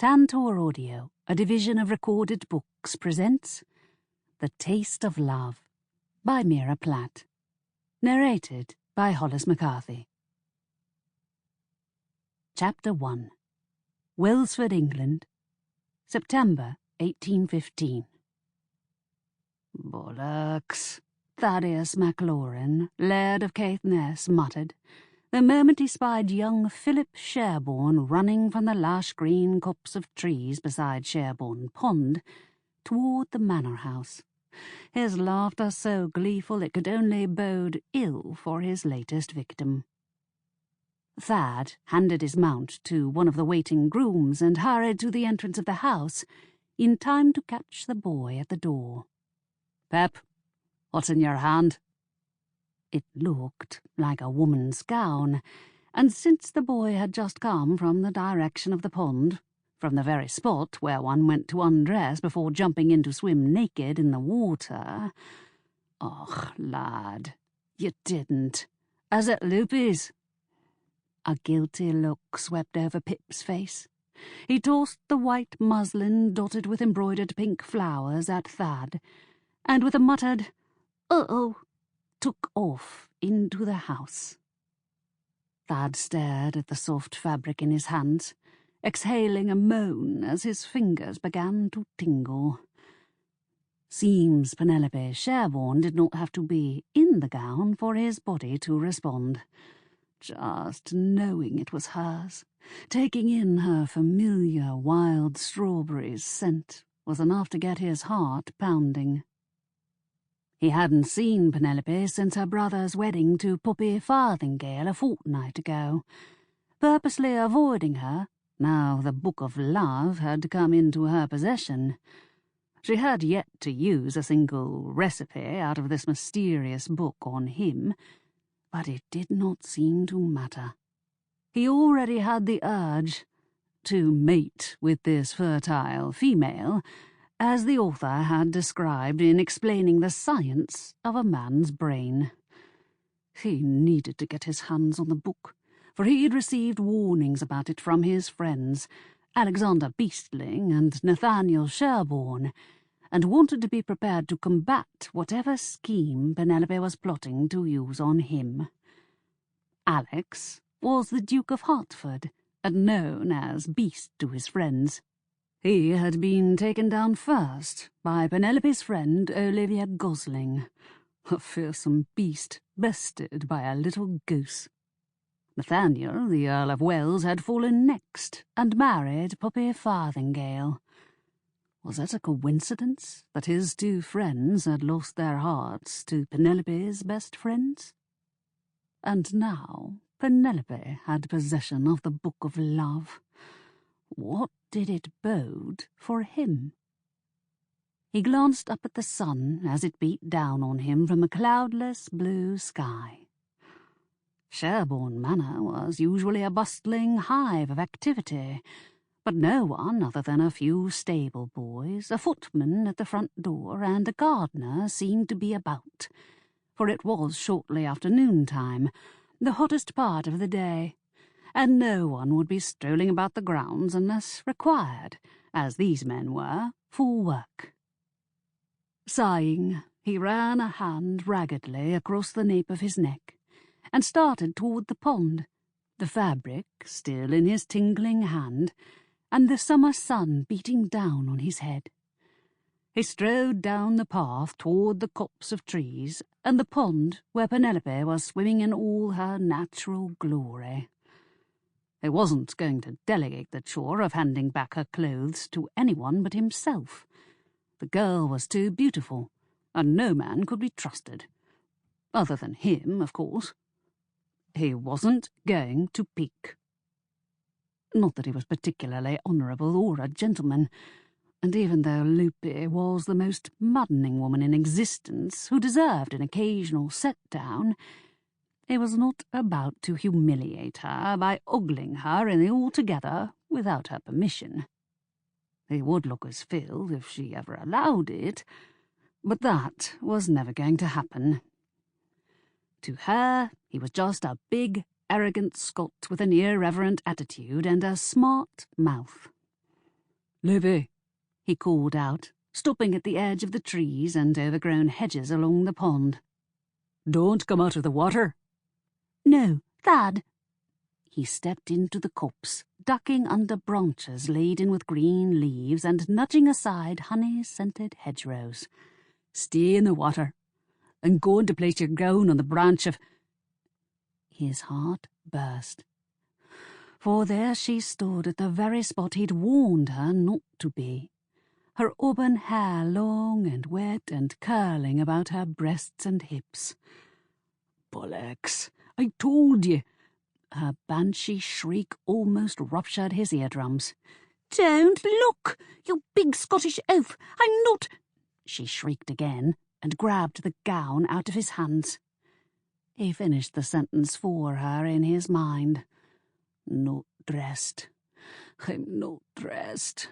Tantor Audio, a division of Recorded Books, presents The Taste of Love by Meara Platt. Narrated by Hollis Mccarthy. Chapter 1. Welsford, England, September 1815. "Bollocks," Thaddius MacLauren, Laird of Caithness, muttered, the moment he spied young Philip Sherbourne running from the lush green copse of trees beside Sherbourne Pond toward the manor house, his laughter so gleeful it could only bode ill for his latest victim. Thad handed his mount to one of the waiting grooms and hurried to the entrance of the house in time to catch the boy at the door. "Pep, what's in your hand?" It looked like a woman's gown, and since the boy had just come from the direction of the pond, from the very spot where one went to undress before jumping in to swim naked in the water— "Och, lad, you didn't. Is it Loopy's?" A guilty look swept over Pip's face. He tossed the white muslin dotted with embroidered pink flowers at Thad, and with a muttered "Uh-oh," took off into the house. Thad stared at the soft fabric in his hands, exhaling a moan as his fingers began to tingle. Seems Penelope Sherbourne did not have to be in the gown for his body to respond. Just knowing it was hers, taking in her familiar wild strawberries scent, was enough to get his heart pounding. He hadn't seen Penelope since her brother's wedding to Poppy Farthingale a fortnight ago, purposely avoiding her now the Book of Love had come into her possession. She had yet to use a single recipe out of this mysterious book on him, but it did not seem to matter. He already had the urge to mate with this fertile female, as the author had described in explaining the science of a man's brain. He needed to get his hands on the book, for he had received warnings about it from his friends, Alexander Beastling and Nathaniel Sherbourne, and wanted to be prepared to combat whatever scheme Penelope was plotting to use on him. Alex was the Duke of Hertford, and known as Beast to his friends. He had been taken down first by Penelope's friend Olivia Gosling, a fearsome beast bested by a little goose. Nathaniel, the Earl of Wales, had fallen next and married Poppy Farthingale. Was it a coincidence that his two friends had lost their hearts to Penelope's best friends? And now Penelope had possession of the Book of Love. What did it bode for him? He glanced up at the sun as it beat down on him from a cloudless blue sky. Sherbourne Manor was usually a bustling hive of activity, but no one other than a few stable boys, a footman at the front door, and a gardener seemed to be about, for it was shortly after noontime, the hottest part of the day, and no one would be strolling about the grounds unless required, as these men were, for work. Sighing, he ran a hand raggedly across the nape of his neck, and started toward the pond, the fabric still in his tingling hand, and the summer sun beating down on his head. He strode down the path toward the copse of trees and the pond where Penelope was swimming in all her natural glory. He wasn't going to delegate the chore of handing back her clothes to anyone but himself. The girl was too beautiful, and no man could be trusted. Other than him, of course. He wasn't going to peek. Not that he was particularly honourable or a gentleman, and even though Loopy was the most maddening woman in existence who deserved an occasional set-down, he was not about to humiliate her by ogling her in the altogether without her permission. He would look as Phil if she ever allowed it, but that was never going to happen. To her, he was just a big, arrogant Scot with an irreverent attitude and a smart mouth. Libby, he called out, stopping at the edge of the trees and overgrown hedges along the pond. Don't come out of the water. No, Thad. He stepped into the copse, ducking under branches laden with green leaves and nudging aside honey-scented hedgerows. Stay in the water. I'm going to place your gown on the branch of... His heart burst. For there she stood at the very spot he'd warned her not to be, her auburn hair long and wet and curling about her breasts and hips. Bollocks, I told you. Her banshee shriek almost ruptured his eardrums. Don't look, you big Scottish oaf! I'm not... She shrieked again and grabbed the gown out of his hands. He finished the sentence for her in his mind. Not dressed. I'm not dressed.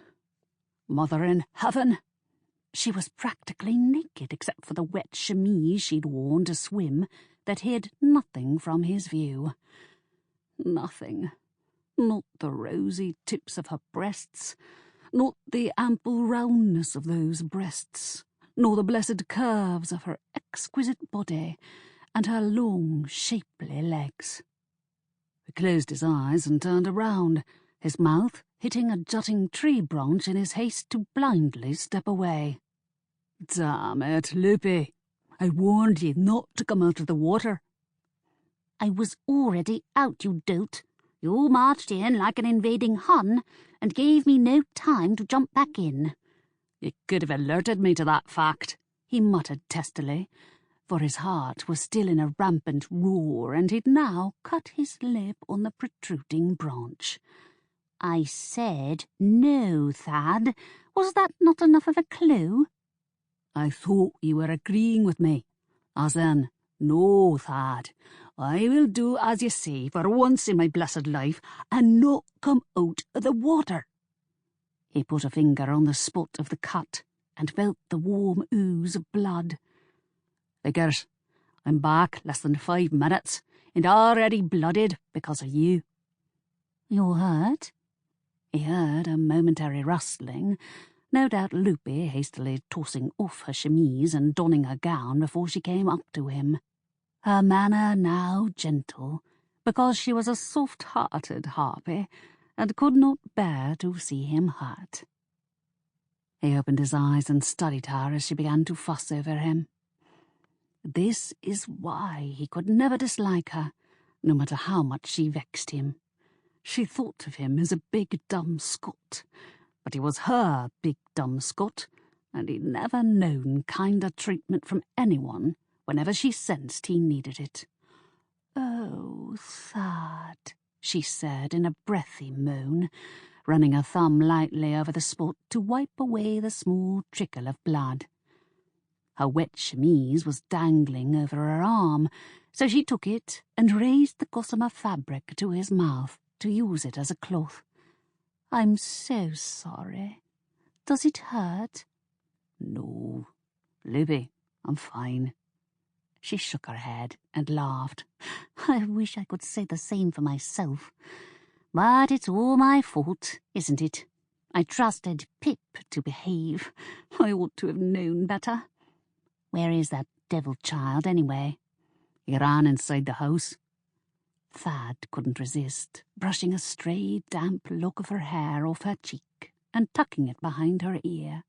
Mother in heaven! She was practically naked except for the wet chemise she'd worn to swim that hid nothing from his view. Nothing. Not the rosy tips of her breasts, not the ample roundness of those breasts, nor the blessed curves of her exquisite body and her long, shapely legs. He closed his eyes and turned around, his mouth hitting a jutting tree branch in his haste to blindly step away. Damn it, Loopy. I warned ye not to come out of the water. I was already out, you dolt. You marched in like an invading Hun and gave me no time to jump back in. You could have alerted me to that fact, he muttered testily, for his heart was still in a rampant roar and he'd now cut his lip on the protruding branch. I said no, Thad. Was that not enough of a clue? I thought you were agreeing with me. As in, no, Thad. I will do as you say for once in my blessed life and not come out of the water. He put a finger on the spot of the cut and felt the warm ooze of blood. Figures, I'm back less than 5 minutes and already blooded because of you. You're hurt? He heard a momentary rustling, no doubt Loopy hastily tossing off her chemise and donning her gown before she came up to him. Her manner now gentle, because she was a soft-hearted harpy, and could not bear to see him hurt. He opened his eyes and studied her as she began to fuss over him. This is why he could never dislike her, no matter how much she vexed him. She thought of him as a big dumb Scot, but he was her big dumb Scot, and he'd never known kinder treatment from anyone whenever she sensed he needed it. Oh, Thad, she said in a breathy moan, running her thumb lightly over the spot to wipe away the small trickle of blood. Her wet chemise was dangling over her arm, so she took it and raised the gossamer fabric to his mouth to use it as a cloth. I'm so sorry. Does it hurt? No, Libby, I'm fine. She shook her head and laughed. I wish I could say the same for myself. But it's all my fault, isn't it? I trusted Pip to behave. I ought to have known better. Where is that devil child, anyway? He ran inside the house. Thad couldn't resist, brushing a stray, damp lock of her hair off her cheek and tucking it behind her ear.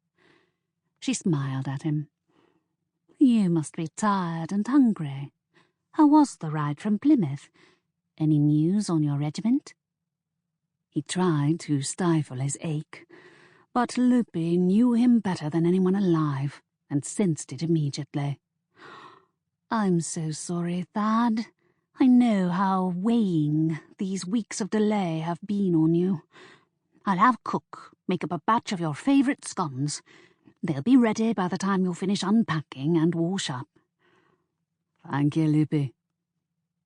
She smiled at him. You must be tired and hungry. How was the ride from Plymouth? Any news on your regiment? He tried to stifle his ache, but Loopy knew him better than anyone alive and sensed it immediately. I'm so sorry, Thad. I know how weighing these weeks of delay have been on you. I'll have cook make up a batch of your favourite scones. They'll be ready by the time you'll finish unpacking and wash up. Thank you, Loopy.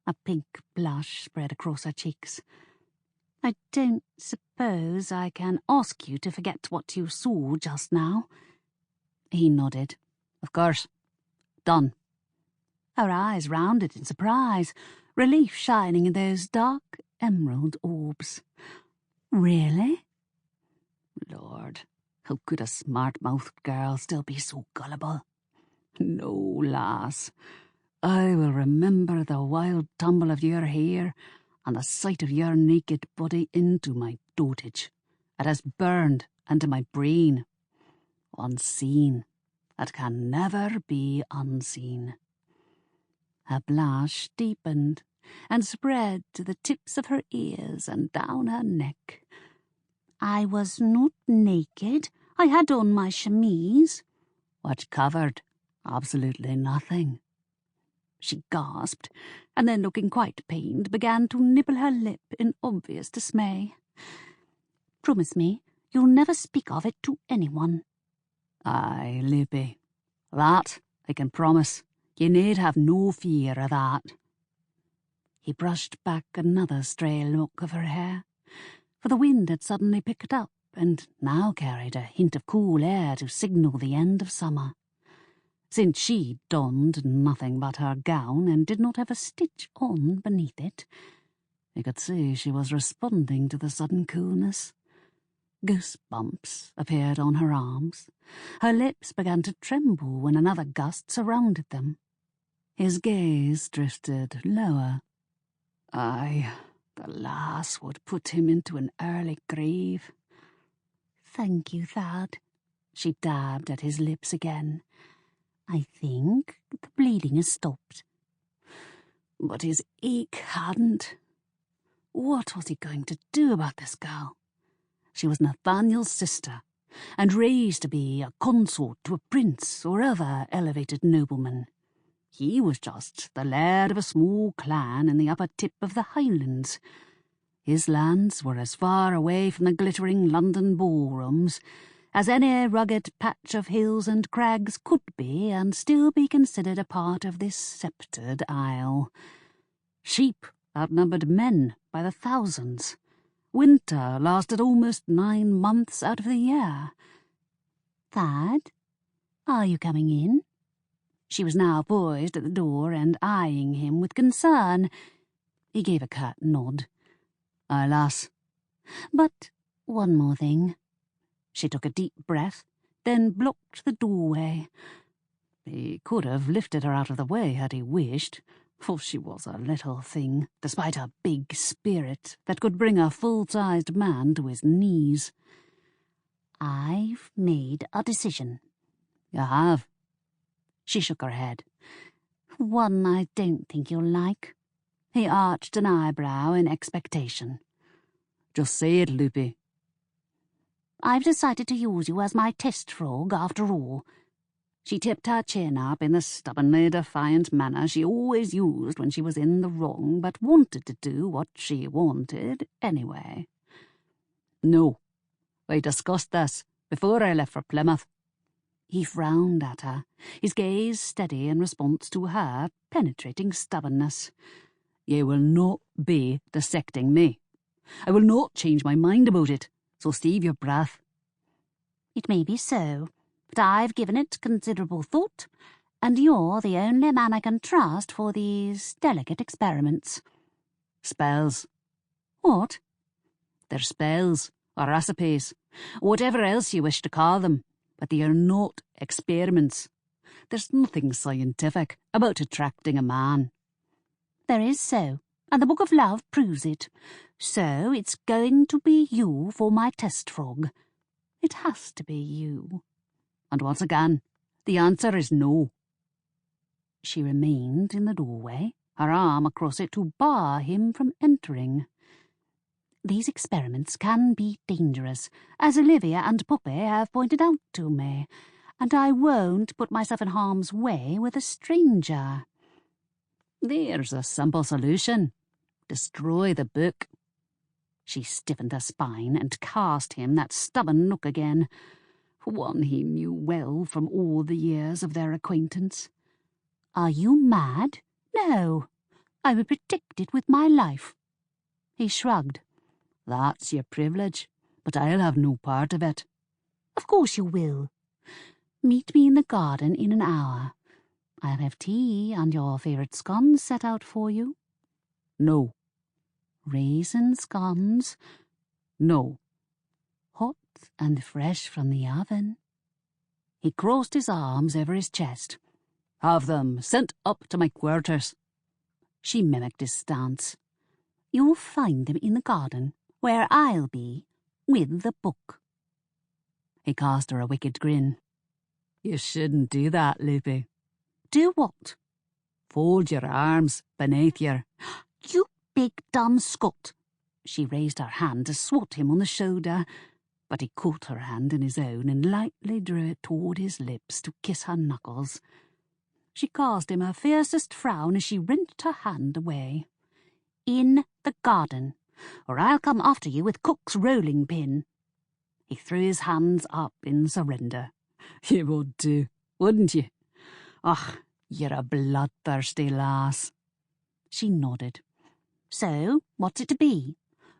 A pink blush spread across her cheeks. I don't suppose I can ask you to forget what you saw just now. He nodded. Of course. Done. Her eyes rounded in surprise, relief shining in those dark emerald orbs. Really? Lord, How could a smart-mouthed girl still be so gullible? No, lass. I will remember the wild tumble of your hair and the sight of your naked body into my dotage. It has burned into my brain. Unseen. It can never be unseen. Her blush deepened and spread to the tips of her ears and down her neck. I was not naked. I had on my chemise. Which covered absolutely nothing. She gasped, and then, looking quite pained, began to nibble her lip in obvious dismay. Promise me you'll never speak of it to anyone. Aye, Lippy. That I can promise. You need have no fear of that. He brushed back another stray lock of her hair, for the wind had suddenly picked up and now carried a hint of cool air to signal the end of summer. Since she donned nothing but her gown and did not have a stitch on beneath it, he could see she was responding to the sudden coolness. Goosebumps appeared on her arms. Her lips began to tremble when another gust surrounded them. His gaze drifted lower. Aye, the lass would put him into an early grave. Thank you, Thad. She dabbed at his lips again. I think the bleeding has stopped. But his ache hadn't. What was he going to do about this girl? She was Nathaniel's sister, and raised to be a consort to a prince or other elevated nobleman. He was just the laird of a small clan in the upper tip of the Highlands. His lands were as far away from the glittering London ballrooms as any rugged patch of hills and crags could be, and still be considered a part of this sceptred isle. Sheep outnumbered men by the thousands. Winter lasted almost 9 months out of the year. Thad, are you coming in? She was now poised at the door and eyeing him with concern. He gave a curt nod. Aye, lass. But one more thing. She took a deep breath, then blocked the doorway. He could have lifted her out of the way had he wished, for she was a little thing, despite her big spirit that could bring a full-sized man to his knees. I've made a decision. You have? She shook her head. One I don't think you'll like. He arched an eyebrow in expectation. Just say it, Loopy. I've decided to use you as my test frog after all. She tipped her chin up in the stubbornly defiant manner she always used when she was in the wrong, but wanted to do what she wanted anyway. No, I discussed this before I left for Plymouth. He frowned at her, his gaze steady in response to her penetrating stubbornness. You will not be dissecting me. I will not change my mind about it, so save your breath. It may be so, but I've given it considerable thought, and you're the only man I can trust for these delicate experiments. Spells. What? They're spells, or recipes, whatever else you wish to call them, but they are not experiments. There's nothing scientific about attracting a man. There is so, and the Book of Love proves it. So it's going to be you for my test frog. It has to be you. And once again, the answer is no. She remained in the doorway, her arm across it to bar him from entering. These experiments can be dangerous, as Olivia and Poppy have pointed out to me, and I won't put myself in harm's way with a stranger. There's a simple solution. Destroy the book. She stiffened her spine and cast him that stubborn look again, one he knew well from all the years of their acquaintance. Are you mad? No. I would protect it with my life. He shrugged. That's your privilege, but I'll have no part of it. Of course you will. Meet me in the garden in an hour. I'll have tea and your favourite scones set out for you. No. Raisin scones? No. Hot and fresh from the oven. He crossed his arms over his chest. "Have them sent up to my quarters." She mimicked his stance. "You'll find them in the garden, where I'll be, with the book." He cast her a wicked grin. "You shouldn't do that, Loopy." "Do what?" "Fold your arms beneath your—" "You big dumb Scot!" She raised her hand to swat him on the shoulder, but he caught her hand in his own and lightly drew it toward his lips to kiss her knuckles. She cast him her fiercest frown as she wrenched her hand away. "In the garden, or I'll come after you with Cook's rolling pin." He threw his hands up in surrender. "You would do, wouldn't you? Och, you're a bloodthirsty lass." She nodded. "So, what's it to be?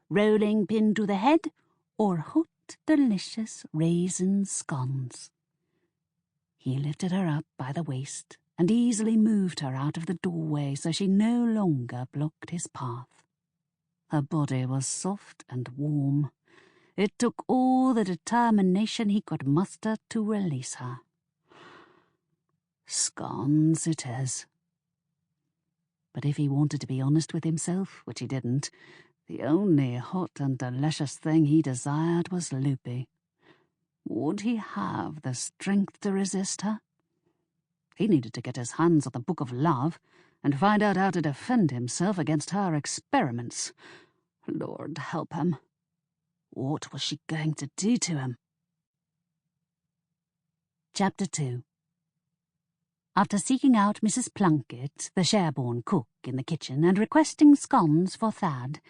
Rolling pin to the head, or hot, delicious raisin scones?" He lifted her up by the waist and easily moved her out of the doorway so she no longer blocked his path. Her body was soft and warm. It took all the determination he could muster to release her. Scones it is. But if he wanted to be honest with himself, which he didn't, the only hot and delicious thing he desired was Loopy. Would he have the strength to resist her? He needed to get his hands on the Book of Love and find out how to defend himself against her experiments. Lord help him. What was she going to do to him? Chapter 2. After seeking out Mrs. Plunkett, the Sherbourne cook, in the kitchen and requesting scones for Thad,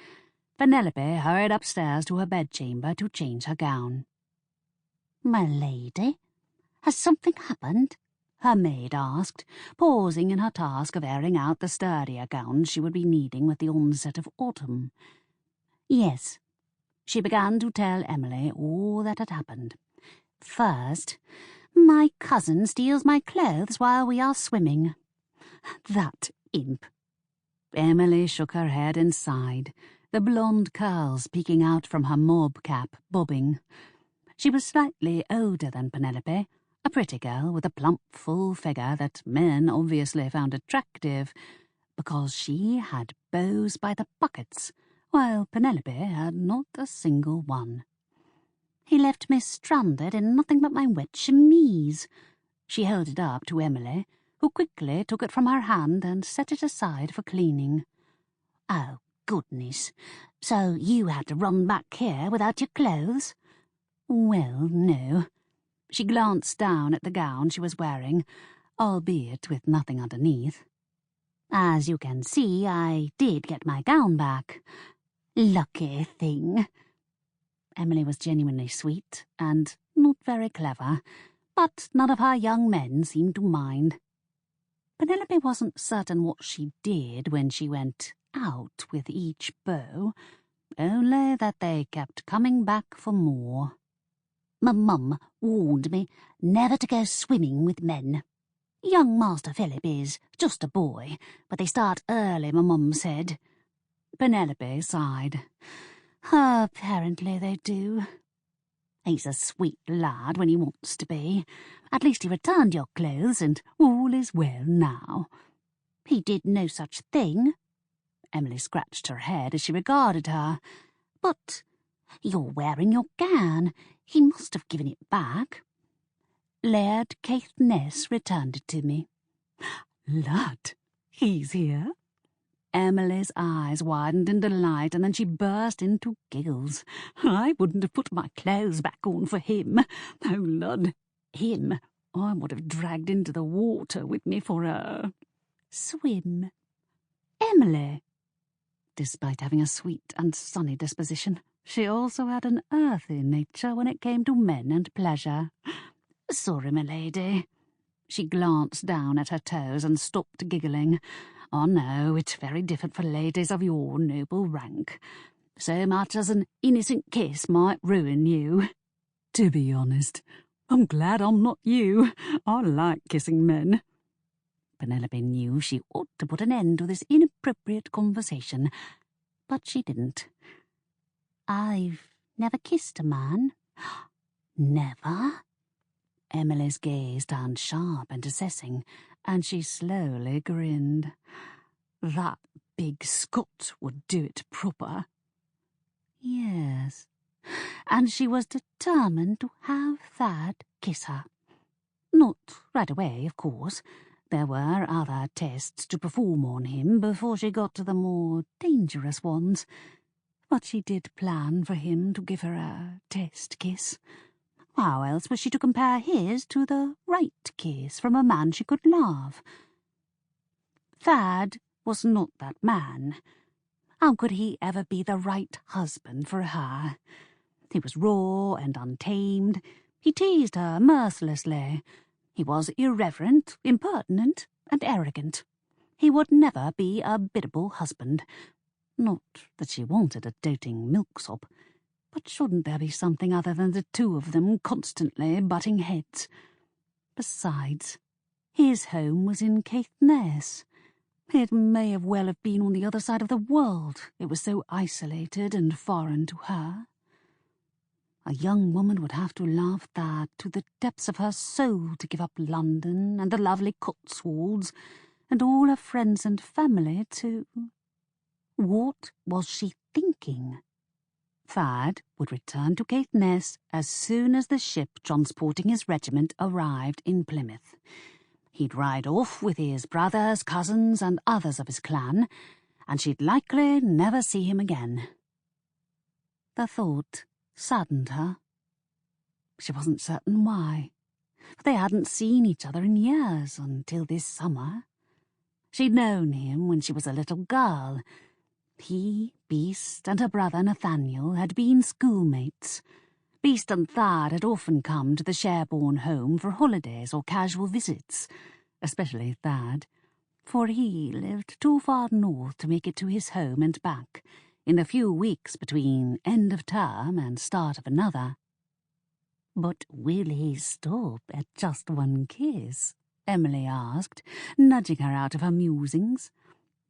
Penelope hurried upstairs to her bedchamber to change her gown. "My lady, has something happened?" her maid asked, pausing in her task of airing out the sturdier gowns she would be needing with the onset of autumn. Yes. She began to tell Emily all that had happened. "First, my cousin steals my clothes while we are swimming. That imp." Emily shook her head and sighed, the blonde curls peeking out from her mob cap, bobbing. She was slightly older than Penelope, a pretty girl with a plump, full figure that men obviously found attractive, because she had bows by the buckets, while Penelope had not a single one. "He left me stranded in nothing but my wet chemise." She held it up to Emily, who quickly took it from her hand and set it aside for cleaning. "Oh, goodness. So you had to run back here without your clothes?" "Well, no." She glanced down at the gown she was wearing, albeit with nothing underneath. "As you can see, I did get my gown back. Lucky thing." Emily was genuinely sweet and not very clever, but none of her young men seemed to mind. Penelope wasn't certain what she did when she went out with each beau, only that they kept coming back for more. "My mum warned me never to go swimming with men. Young Master Philip is just a boy, but they start early, my mum said." Penelope sighed. "Apparently they do. He's a sweet lad when he wants to be. At least he returned your clothes, and all is well now." "He did no such thing." Emily scratched her head as she regarded her. "But you're wearing your gown. He must have given it back." "Laird of Caithness returned it to me." "Lud, he's here?" Emily's eyes widened in delight, and then she burst into giggles. "I wouldn't have put my clothes back on for him. Oh, Lud, him I would have dragged into the water with me for a swim." Emily! Despite having a sweet and sunny disposition, she also had an earthy nature when it came to men and pleasure. "Sorry, my lady." She glanced down at her toes and stopped giggling. "Oh no, it's very different for ladies of your noble rank. So much as an innocent kiss might ruin you." "To be honest, I'm glad I'm not you. I like kissing men." Penelope knew she ought to put an end to this inappropriate conversation, but she didn't. "I've never kissed a man." Never? Emily's gaze turned sharp and assessing, and she slowly grinned. That big Scot would do it proper. Yes, and she was determined to have Thad kiss her. Not right away, of course. There were other tests to perform on him before she got to the more dangerous ones. But she did plan for him to give her a test kiss. How else was she to compare his to the right kiss from a man she could love? Thad was not that man. How could he ever be the right husband for her? He was raw and untamed. He teased her mercilessly. He was irreverent, impertinent, and arrogant. He would never be a biddable husband. Not that she wanted a doting milksop, but shouldn't there be something other than the two of them constantly butting heads? Besides, his home was in Caithness. It may have well have been on the other side of the world. It was so isolated and foreign to her. A young woman would have to love that to the depths of her soul to give up London and the lovely Cotswolds and all her friends and family to... What was she thinking? Thad would return to Caithness as soon as the ship transporting his regiment arrived in Plymouth. He'd ride off with his brothers, cousins, and others of his clan, and she'd likely never see him again. The thought saddened her. She wasn't certain why, for they hadn't seen each other in years until this summer. She'd known him when she was a little girl. He, Beast, and her brother Nathaniel had been schoolmates. Beast and Thad had often come to the Sherbourne home for holidays or casual visits, especially Thad, for he lived too far north to make it to his home and back in the few weeks between end of term and start of another. "But will he stop at just one kiss?" Emily asked, nudging her out of her musings.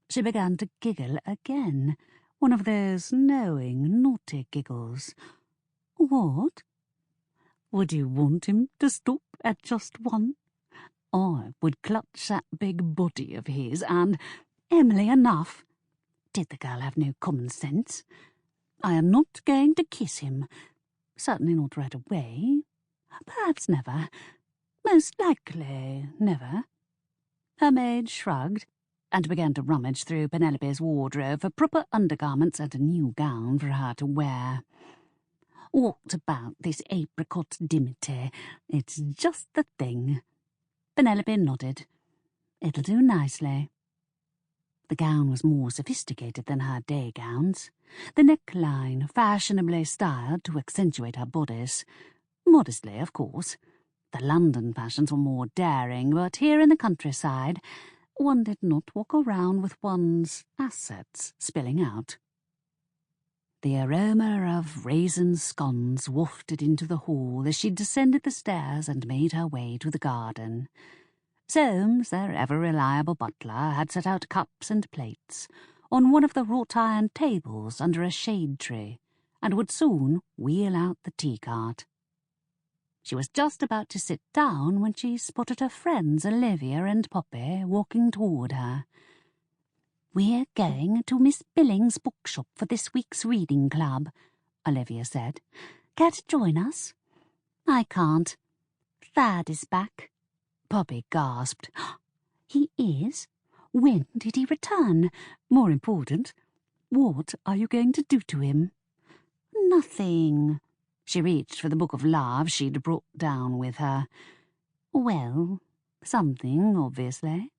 She began to giggle again, one of those knowing, naughty giggles. "What? Would you want him to stop at just one? I would clutch that big body of his and—" "Emily, enough! Did the girl have no common sense? I am not going to kiss him. Certainly not right away. Perhaps never. Most likely never." Her maid shrugged and began to rummage through Penelope's wardrobe for proper undergarments and a new gown for her to wear. "What about this apricot dimity? It's just the thing." Penelope nodded. "It'll do nicely." The gown was more sophisticated than her day gowns, the neckline fashionably styled to accentuate her bodice. Modestly, of course. The London fashions were more daring, but here in the countryside one did not walk around with one's assets spilling out. The aroma of raisin scones wafted into the hall as she descended the stairs and made her way to the garden. Soames, their ever-reliable butler, had set out cups and plates on one of the wrought-iron tables under a shade tree, and would soon wheel out the tea-cart. She was just about to sit down when she spotted her friends Olivia and Poppy walking toward her. "We're going to Miss Billings' bookshop for this week's reading club," Olivia said. "Care to join us?" "I can't. Thad is back." Poppy gasped. "He is? When did he return? More important, what are you going to do to him?" "Nothing." She reached for the book of love she'd brought down with her. "Well, something, obviously.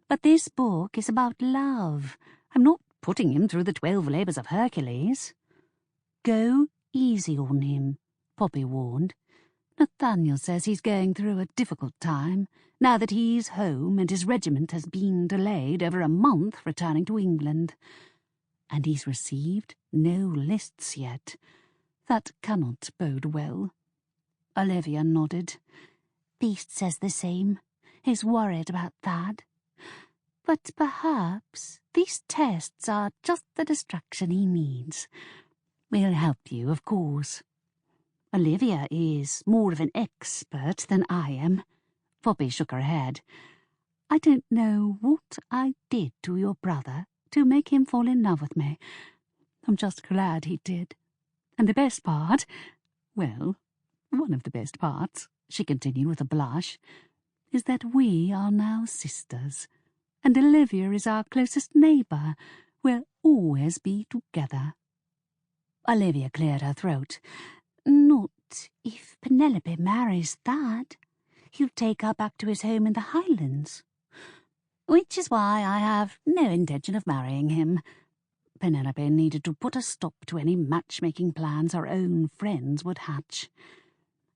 But this book is about love. I'm not putting him through the 12 labours of Hercules." "Go easy on him," Poppy warned. "Nathaniel says he's going through a difficult time, now that he's home and his regiment has been delayed over a month returning to England. And he's received no lists yet. That cannot bode well." Olivia nodded. "Beast says the same. He's worried about Thad. But perhaps these tests are just the distraction he needs. We'll help you, of course." Olivia is more of an expert than I am. Poppy shook her head. I don't know what I did to your brother to make him fall in love with me. I'm just glad he did. And the best part, well, one of the best parts, she continued with a blush, is that we are now sisters, and Olivia is our closest neighbour. We'll always be together. Olivia cleared her throat. Not if Penelope marries Thad. He'll take her back to his home in the Highlands. Which is why I have no intention of marrying him. Penelope needed to put a stop to any matchmaking plans her own friends would hatch.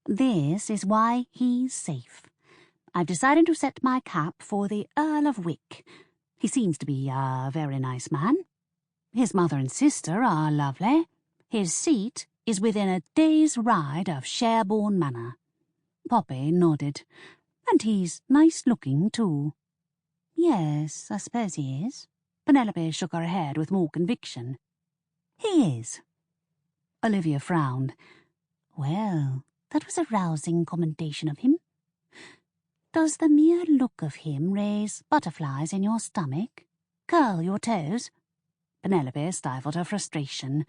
This is why he's safe. I've decided to set my cap for the Earl of Wick. He seems to be a very nice man. His mother and sister are lovely. His seat is within a day's ride of Sherbourne Manor. Poppy nodded. And he's nice-looking, too. Yes, I suppose he is. Penelope shook her head with more conviction. He is. Olivia frowned. Well, that was a rousing commendation of him. Does the mere look of him raise butterflies in your stomach? Curl your toes? Penelope stifled her frustration.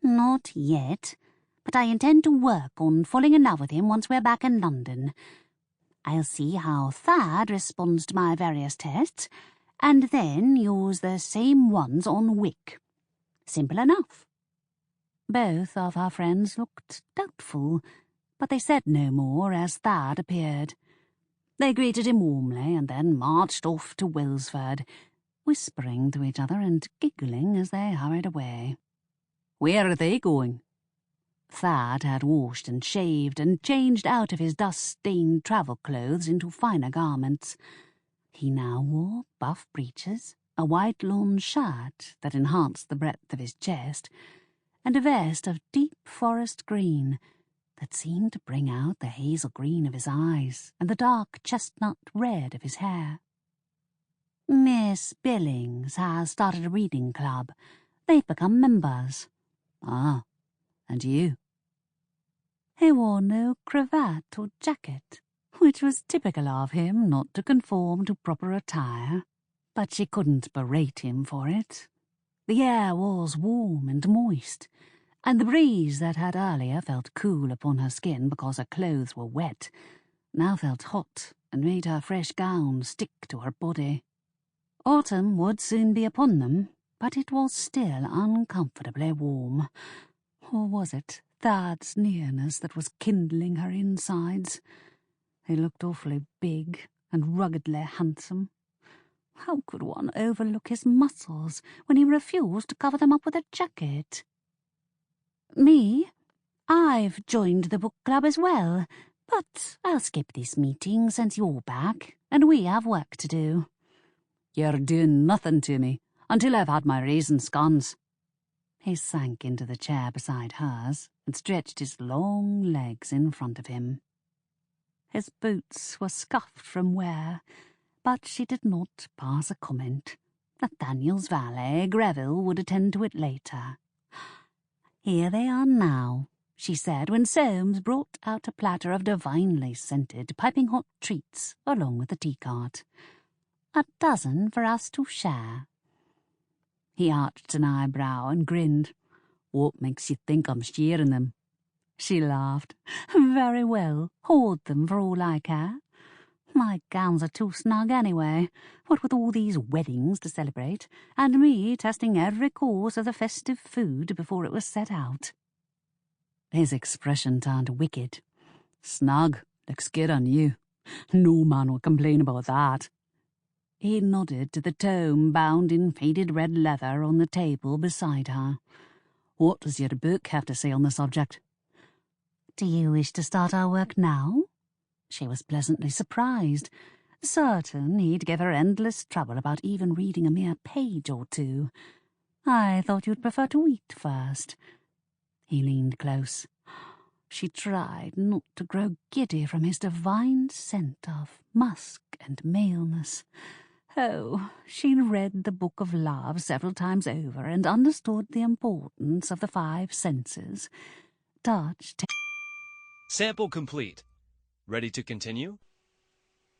Not yet, but I intend to work on falling in love with him once we're back in London. I'll see how Thad responds to my various tests, and then use the same ones on Wick. Simple enough. Both of our friends looked doubtful, but they said no more as Thad appeared. They greeted him warmly and then marched off to Wilsford, whispering to each other and giggling as they hurried away. Where are they going? Thad had washed and shaved and changed out of his dust-stained travel clothes into finer garments. He now wore buff breeches, a white lawn shirt that enhanced the breadth of his chest, and a vest of deep forest green that seemed to bring out the hazel green of his eyes and the dark chestnut red of his hair. Miss Billings has started a reading club. They've become members. Ah, and you? He wore no cravat or jacket, which was typical of him not to conform to proper attire, but she couldn't berate him for it. The air was warm and moist, and the breeze that had earlier felt cool upon her skin because her clothes were wet now felt hot and made her fresh gown stick to her body. Autumn would soon be upon them, but it was still uncomfortably warm. Or was it Thad's nearness that was kindling her insides? He looked awfully big and ruggedly handsome. How could one overlook his muscles when he refused to cover them up with a jacket? Me? I've joined the book club as well, but I'll skip this meeting since you're back, and we have work to do. You're doing nothing to me until I've had my raisin scones. He sank into the chair beside hers and stretched his long legs in front of him. His boots were scuffed from wear, but she did not pass a comment. Nathaniel's valet, Greville, would attend to it later. Here they are now, she said, when Soames brought out a platter of divinely scented, piping hot treats along with the tea-cart. A dozen for us to share. He arched an eyebrow and grinned. What makes you think I'm sharing them? She laughed. Very well, hoard them for all I care. My gowns are too snug anyway, what with all these weddings to celebrate, and me testing every course of the festive food before it was set out. His expression turned wicked. Snug, looks good on you. No man will complain about that. He nodded to the tome bound in faded red leather on the table beside her. What does your book have to say on the subject? Do you wish to start our work now? She was pleasantly surprised, certain he'd give her endless trouble about even reading a mere page or two. I thought you'd prefer to eat first. He leaned close. She tried not to grow giddy from his divine scent of musk and maleness. Oh, she'd read the Book of Love several times over and understood the importance of the 5 senses. Touch, Sample complete. Ready to continue?